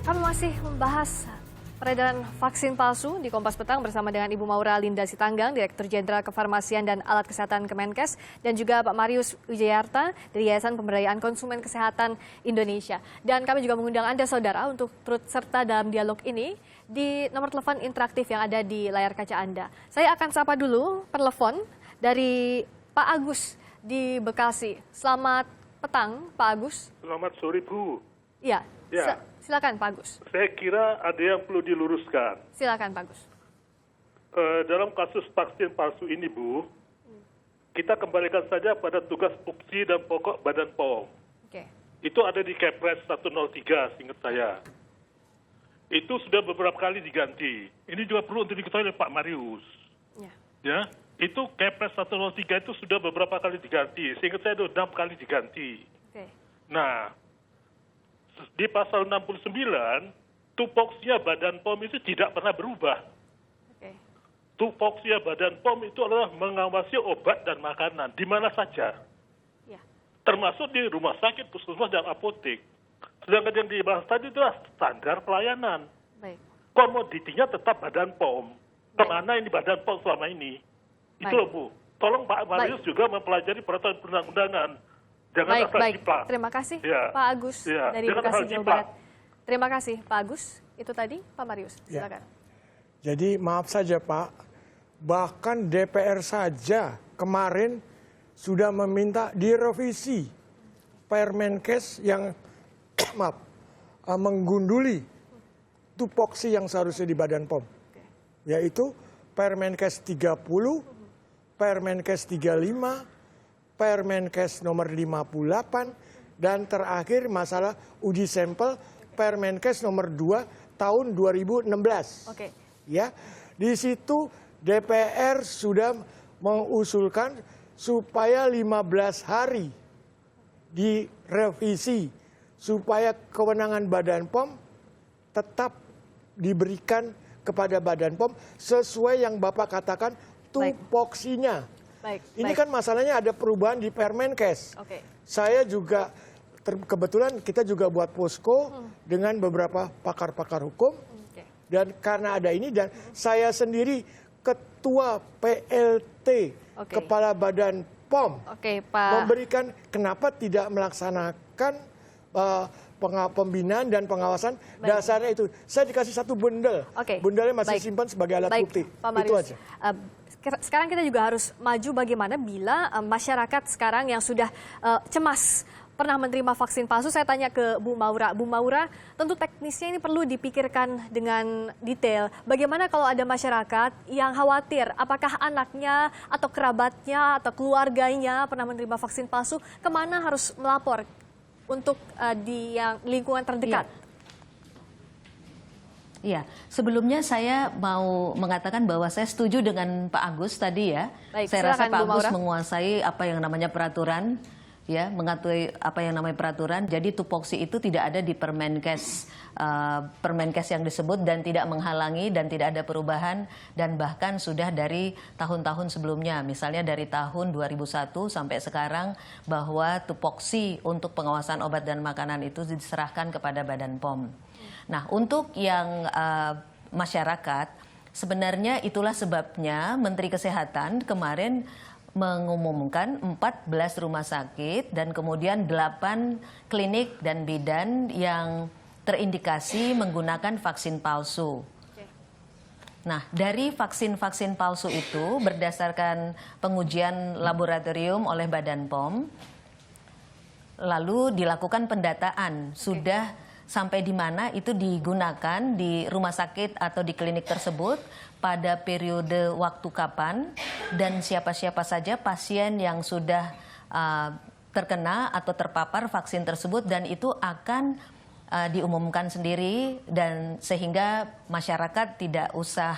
Kami masih membahas peredaran vaksin palsu di Kompas Petang bersama dengan Ibu Maura Linda Sitanggang, Direktur Jenderal Kefarmasian dan Alat Kesehatan Kemenkes, dan juga Pak Marius Wijayarta dari Yayasan Pemberdayaan Konsumen Kesehatan Indonesia. Dan kami juga mengundang Anda, saudara, untuk turut serta dalam dialog ini di nomor telepon interaktif yang ada di layar kaca Anda. Saya akan sapa dulu penelpon dari Pak Agus di Bekasi. Selamat petang, Pak Agus. Selamat sore, Bu. Ya. Silakan Pak Agus. Saya kira ada yang perlu diluruskan. Silakan Pak Agus. Dalam kasus vaksin palsu ini, Bu, kita kembalikan saja pada tugas fungsi dan pokok Badan POM. Oke. Itu ada di Kepres 103, seingat saya. Itu sudah beberapa kali diganti. Ini juga perlu untuk diketahui oleh Pak Marius. Ya, itu Kepres 103 itu sudah beberapa kali diganti. Seingat saya itu 6 kali diganti. Oke. Nah, di pasal 69, tupoksinya Badan POM itu tidak pernah berubah. Oke. Tupoksinya Badan POM itu adalah mengawasi obat dan makanan di mana saja. Ya. Termasuk di rumah sakit, puskesmas, dan apotek. Sedangkan yang dibahas tadi itulah standar pelayanan. Baik. Komoditinya tetap Badan POM. Kemana ini Badan POM selama ini? Itu loh, Bu. Tolong Pak Marius juga mempelajari peraturan perundang-undangan. Jangan baik. Terima kasih Pak Agus dari Bekasi, Jawa Barat. Terima kasih Pak Agus. Itu tadi Pak Marius, silakan. Jadi maaf saja Pak, bahkan DPR saja kemarin sudah meminta direvisi Permenkes yang menggunduli tupoksi yang seharusnya di Badan POM. Yaitu Permenkes 30, Permenkes 35, Permenkes nomor 58, dan terakhir masalah uji sampel Permenkes nomor 2 tahun 2016. Oke. Ya, di situ DPR sudah mengusulkan supaya 15 hari direvisi supaya kewenangan Badan POM tetap diberikan kepada Badan POM sesuai yang Bapak katakan tupoksinya. Ini kan masalahnya ada perubahan di Permenkes. Oke. Saya juga kebetulan kita juga buat posko dengan beberapa pakar-pakar hukum. Dan karena ada ini dan saya sendiri ketua PLT Kepala Badan POM memberikan kenapa tidak melaksanakan pembinaan dan pengawasan dasarnya itu. Saya dikasih satu bundel. Bundelnya masih simpan sebagai alat bukti. Itu aja. Sekarang kita juga harus maju bagaimana bila masyarakat sekarang yang sudah cemas pernah menerima vaksin palsu. Saya tanya ke Bu Maura. Bu Maura, tentu teknisnya ini perlu dipikirkan dengan detail. Bagaimana kalau ada masyarakat yang khawatir apakah anaknya atau kerabatnya atau keluarganya pernah menerima vaksin palsu, kemana harus melapor untuk di yang lingkungan terdekat? Iya, sebelumnya saya mau mengatakan bahwa saya setuju dengan Pak Agus tadi ya. Saya rasa Pak Agus menguasai apa yang namanya peraturan, ya, mengatur apa yang namanya peraturan. Jadi tupoksi itu tidak ada di Permenkes, Permenkes yang disebut dan tidak menghalangi dan tidak ada perubahan dan bahkan sudah dari tahun-tahun sebelumnya. Misalnya dari tahun 2001 sampai sekarang bahwa tupoksi untuk pengawasan obat dan makanan itu diserahkan kepada Badan POM. Nah, untuk yang masyarakat, sebenarnya itulah sebabnya Menteri Kesehatan kemarin mengumumkan 14 rumah sakit dan kemudian 8 klinik dan bidan yang terindikasi menggunakan vaksin palsu. Nah, dari vaksin-vaksin palsu itu berdasarkan pengujian laboratorium oleh Badan POM, lalu dilakukan pendataan sudah sampai di mana itu digunakan di rumah sakit atau di klinik tersebut, pada periode waktu kapan, dan siapa-siapa saja pasien yang sudah terkena atau terpapar vaksin tersebut, dan itu akan diumumkan sendiri dan sehingga masyarakat tidak usah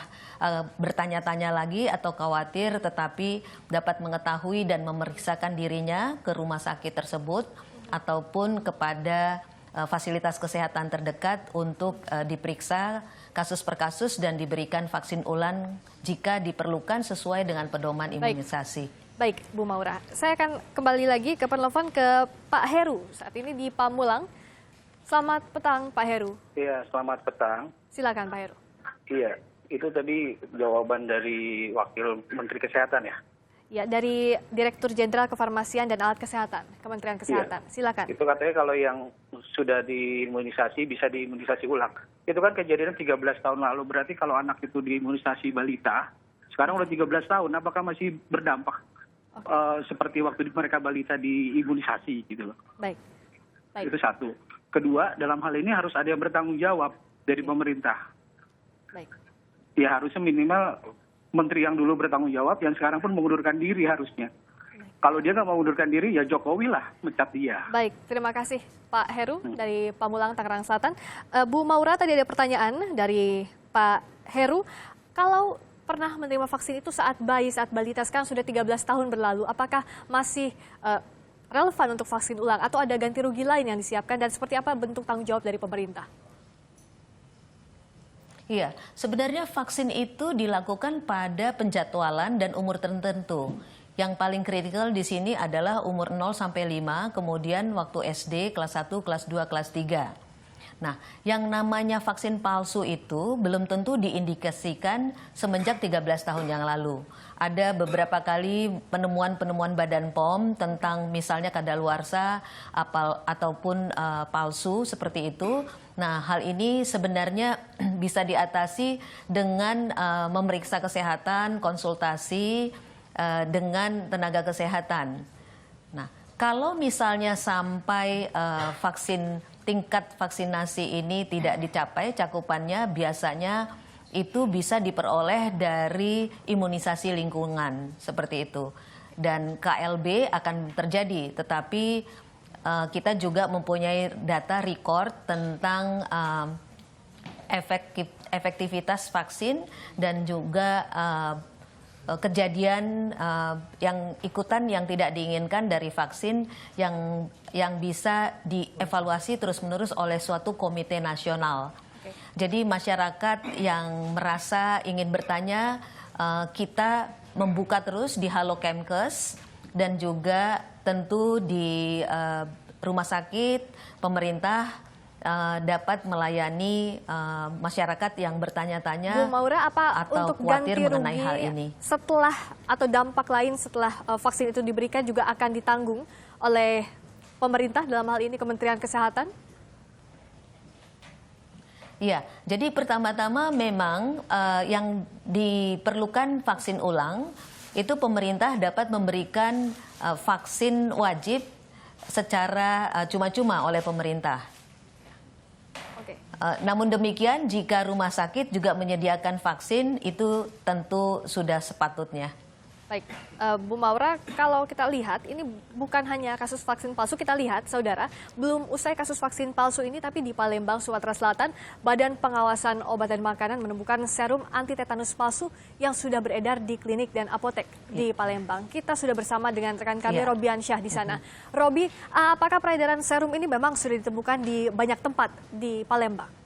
bertanya-tanya lagi atau khawatir, tetapi dapat mengetahui dan memeriksakan dirinya ke rumah sakit tersebut ataupun kepada fasilitas kesehatan terdekat untuk diperiksa kasus per kasus dan diberikan vaksin ulang jika diperlukan sesuai dengan pedoman imunisasi. Baik, Bu Maura. Saya akan kembali lagi ke penelpon ke Pak Heru saat ini di Pamulang. Selamat petang, Pak Heru. Iya, selamat petang. Silakan, Pak Heru. Iya, itu tadi jawaban dari Wakil Menteri Kesehatan ya? Ya, dari Direktur Jenderal Kefarmasian dan Alat Kesehatan, Kementerian Kesehatan. Iya. Silakan. Itu katanya kalau yang sudah diimunisasi bisa diimunisasi ulang. Itu kan kejadian 13 tahun lalu, berarti kalau anak itu diimunisasi balita, sekarang udah 13 tahun, apakah masih berdampak seperti waktu mereka balita diimunisasi gitu loh. Baik. Itu satu. Kedua, dalam hal ini harus ada yang bertanggung jawab dari pemerintah. Baik. Ya harusnya minimal menteri yang dulu bertanggung jawab, yang sekarang pun mengundurkan diri harusnya. Kalau dia nggak mau mengundurkan diri, ya Jokowi lah mencat dia. Baik, terima kasih Pak Heru dari Pamulang, Tangerang Selatan. Bu Maura, tadi ada pertanyaan dari Pak Heru. Kalau pernah menerima vaksin itu saat bayi, saat balita, sekarang sudah 13 tahun berlalu, apakah masih relevan untuk vaksin ulang atau ada ganti rugi lain yang disiapkan dan seperti apa bentuk tanggung jawab dari pemerintah? Iya, sebenarnya vaksin itu dilakukan pada penjadwalan dan umur tertentu. Yang paling kritikal di sini adalah umur 0 sampai 5, kemudian waktu SD, kelas 1, kelas 2, kelas 3. Nah, yang namanya vaksin palsu itu belum tentu diindikasikan semenjak 13 tahun yang lalu. Ada beberapa kali penemuan-penemuan Badan POM tentang misalnya kadaluarsa ataupun palsu seperti itu. Nah, hal ini sebenarnya bisa diatasi dengan memeriksa kesehatan, konsultasi dengan tenaga kesehatan. Nah, kalau misalnya sampai tingkat vaksinasi ini tidak dicapai cakupannya, biasanya itu bisa diperoleh dari imunisasi lingkungan seperti itu. Dan KLB akan terjadi, tetapi kita juga mempunyai data record tentang efektivitas vaksin dan juga kejadian yang ikutan yang tidak diinginkan dari vaksin yang bisa dievaluasi terus-menerus oleh suatu komite nasional. Okay. Jadi masyarakat yang merasa ingin bertanya, kita membuka terus di Halo Kemkes dan juga tentu di rumah sakit pemerintah dapat melayani masyarakat yang bertanya-tanya. Bu Maura, apa atau untuk ganti mengenai rugi hal ini setelah atau dampak lain setelah vaksin itu diberikan juga akan ditanggung oleh pemerintah, dalam hal ini Kementerian Kesehatan? Iya, jadi pertama-tama memang yang diperlukan vaksin ulang itu pemerintah dapat memberikan vaksin wajib secara cuma-cuma oleh pemerintah. Namun demikian, jika rumah sakit juga menyediakan vaksin, itu tentu sudah sepatutnya. Baik, Bu Maura, kalau kita lihat, ini bukan hanya kasus vaksin palsu, kita lihat, saudara, belum usai kasus vaksin palsu ini, tapi di Palembang, Sumatera Selatan, Badan Pengawasan Obat dan Makanan menemukan serum anti tetanus palsu yang sudah beredar di klinik dan apotek di Palembang. Kita sudah bersama dengan rekan kami, Robi Ansyah, di sana. Robi, apakah peredaran serum ini memang sudah ditemukan di banyak tempat di Palembang?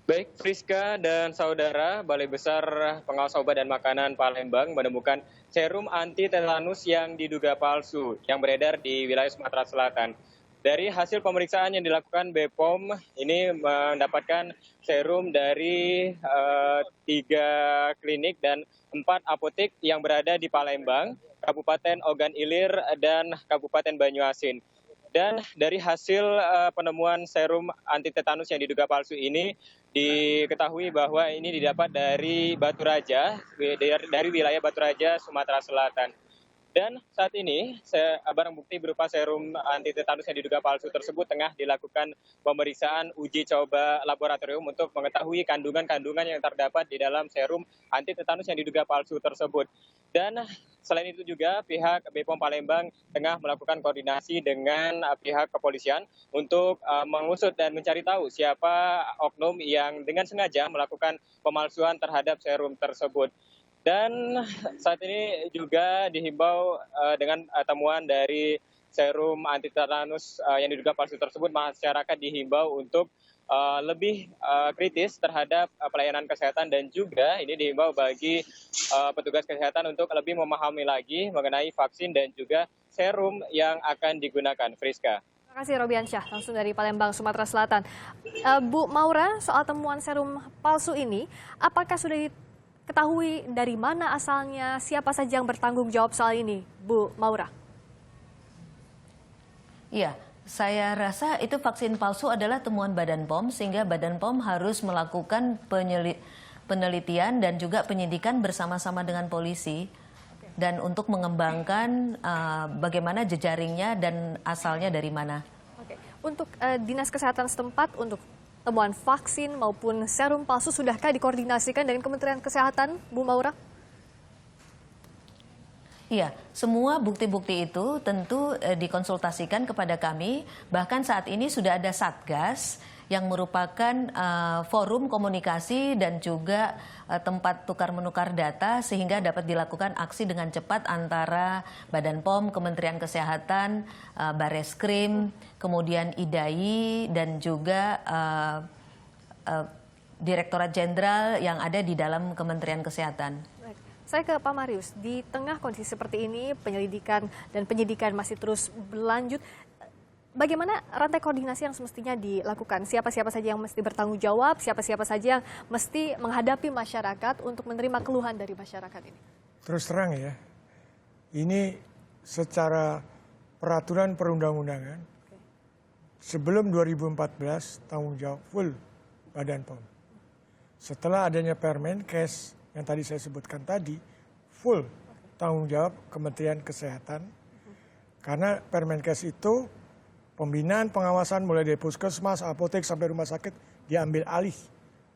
Baik, Friska dan saudara, Balai Besar Pengawas Obat dan Makanan Palembang menemukan serum anti tetanus yang diduga palsu yang beredar di wilayah Sumatera Selatan. Dari hasil pemeriksaan yang dilakukan BPOM, ini mendapatkan serum dari 3 klinik dan 4 apotek yang berada di Palembang, Kabupaten Ogan Ilir, dan Kabupaten Banyuasin. Dan dari hasil penemuan serum anti tetanus yang diduga palsu ini, diketahui bahwa ini didapat dari Batu Raja, dari wilayah Batu Raja, Sumatera Selatan. Dan saat ini barang bukti berupa serum anti tetanus yang diduga palsu tersebut tengah dilakukan pemeriksaan uji coba laboratorium untuk mengetahui kandungan-kandungan yang terdapat di dalam serum anti tetanus yang diduga palsu tersebut. Dan selain itu juga pihak BPOM Palembang tengah melakukan koordinasi dengan pihak kepolisian untuk mengusut dan mencari tahu siapa oknum yang dengan sengaja melakukan pemalsuan terhadap serum tersebut. Dan saat ini juga dihimbau dengan temuan dari serum anti tetanus yang diduga palsu tersebut, masyarakat dihimbau untuk lebih kritis terhadap pelayanan kesehatan dan juga ini dihimbau bagi petugas kesehatan untuk lebih memahami lagi mengenai vaksin dan juga serum yang akan digunakan. Friska. Terima kasih Robiansyah, langsung dari Palembang, Sumatera Selatan. Bu Maura, soal temuan serum palsu ini, apakah sudah diketahui dari mana asalnya, siapa saja yang bertanggung jawab soal ini, Bu Maura? Iya, saya rasa itu vaksin palsu adalah temuan Badan POM, sehingga Badan POM harus melakukan penelitian dan juga penyidikan bersama-sama dengan polisi. Dan untuk mengembangkan bagaimana jejaringnya dan asalnya dari mana. Oke. Untuk Dinas Kesehatan setempat, untuk temuan vaksin maupun serum palsu, sudahkah dikoordinasikan dengan Kementerian Kesehatan, Bu Maura? Iya, semua bukti-bukti itu tentu dikonsultasikan kepada kami. Bahkan saat ini sudah ada Satgas yang merupakan forum komunikasi dan juga tempat tukar-menukar data sehingga dapat dilakukan aksi dengan cepat antara Badan POM, Kementerian Kesehatan, Bareskrim, kemudian IDAI dan juga Direktorat Jenderal yang ada di dalam Kementerian Kesehatan. Saya ke Pak Marius, di tengah kondisi seperti ini, penyelidikan dan penyidikan masih terus berlanjut. Bagaimana rantai koordinasi yang semestinya dilakukan? Siapa-siapa saja yang mesti bertanggung jawab, siapa-siapa saja yang mesti menghadapi masyarakat untuk menerima keluhan dari masyarakat ini? Terus terang ya, ini secara peraturan perundang-undangan, sebelum 2014 tanggung jawab full Badan POM. Setelah adanya Permenkes yang tadi saya sebutkan tadi, full tanggung jawab Kementerian Kesehatan. Karena Permenkes itu pembinaan pengawasan mulai dari puskesmas, apotek sampai rumah sakit diambil alih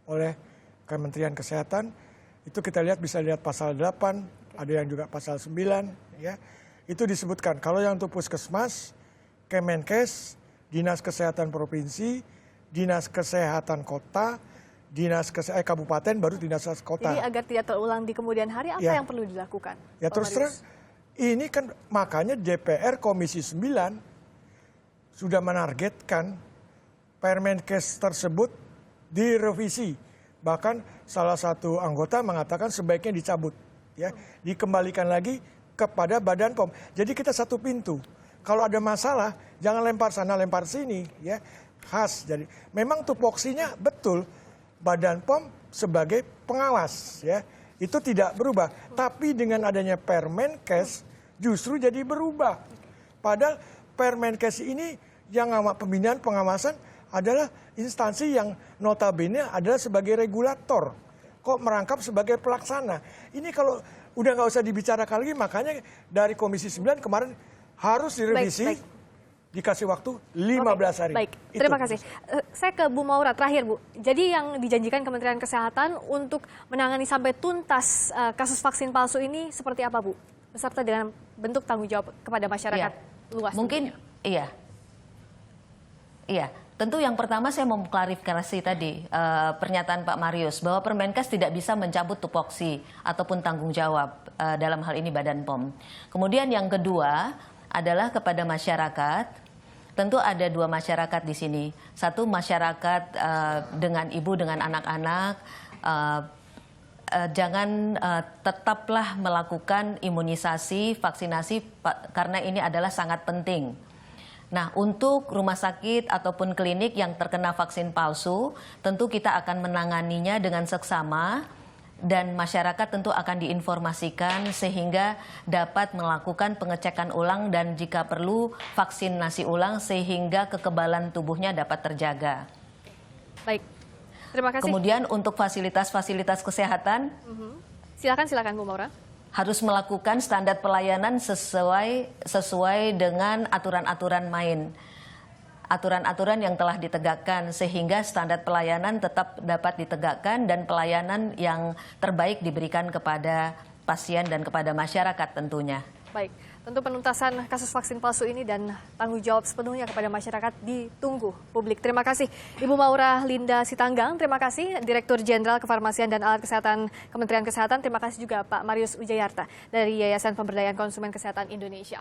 oleh Kementerian Kesehatan. Itu kita lihat, bisa lihat pasal 8, ada yang juga pasal 9 ya. Itu disebutkan kalau yang untuk puskesmas, Kemenkes, Dinas Kesehatan Provinsi, Dinas Kesehatan Kota, Dinas Kesehatan Kabupaten, baru Dinas Kesehatan Kota. Jadi agar tidak terulang di kemudian hari, apa yang perlu dilakukan? Ya terus terang, ini kan makanya DPR Komisi 9 sudah menargetkan Permenkes tersebut direvisi. Bahkan salah satu anggota mengatakan sebaiknya dicabut, ya, dikembalikan lagi kepada Badan POM. Jadi kita satu pintu. Kalau ada masalah, jangan lempar sana, lempar sini, ya. Khas. Jadi memang tupoksinya betul Badan POM sebagai pengawas, ya. Itu tidak berubah. Tapi dengan adanya Permenkes justru jadi berubah. Padahal Permenkes ini yang pembinaan pengawasan adalah instansi yang notabene adalah sebagai regulator. Kok merangkap sebagai pelaksana. Ini kalau udah nggak usah dibicarakan lagi, makanya dari Komisi 9 kemarin harus direvisi. Baik. Dikasih waktu 15 hari. Baik, terima kasih. Saya ke Bu Maura terakhir, Bu. Jadi yang dijanjikan Kementerian Kesehatan untuk menangani sampai tuntas kasus vaksin palsu ini seperti apa, Bu? Beserta dengan bentuk tanggung jawab kepada masyarakat luas. Mungkin tentunya. Iya. Tentu yang pertama saya mau klarifikasi tadi pernyataan Pak Marius bahwa Permenkes tidak bisa mencabut tupoksi ataupun tanggung jawab dalam hal ini Badan POM. Kemudian yang kedua adalah kepada masyarakat. Tentu ada dua masyarakat di sini. Satu masyarakat dengan ibu dengan anak-anak. Jangan tetaplah melakukan imunisasi, vaksinasi karena ini adalah sangat penting. Nah, untuk rumah sakit ataupun klinik yang terkena vaksin palsu, tentu kita akan menanganinya dengan seksama dan masyarakat tentu akan diinformasikan sehingga dapat melakukan pengecekan ulang dan jika perlu vaksinasi ulang sehingga kekebalan tubuhnya dapat terjaga. Baik, terima kasih. Kemudian untuk fasilitas-fasilitas kesehatan, silakan Bu Maura. Harus melakukan standar pelayanan sesuai dengan aturan-aturan main. Aturan-aturan yang telah ditegakkan sehingga standar pelayanan tetap dapat ditegakkan dan pelayanan yang terbaik diberikan kepada pasien dan kepada masyarakat tentunya. Baik, tentu penuntasan kasus vaksin palsu ini dan tanggung jawab sepenuhnya kepada masyarakat ditunggu publik. Terima kasih Ibu Maura Linda Sitanggang, terima kasih Direktur Jenderal Kefarmasian dan Alat Kesehatan Kementerian Kesehatan, terima kasih juga Pak Marius Wijayarta dari Yayasan Pemberdayaan Konsumen Kesehatan Indonesia.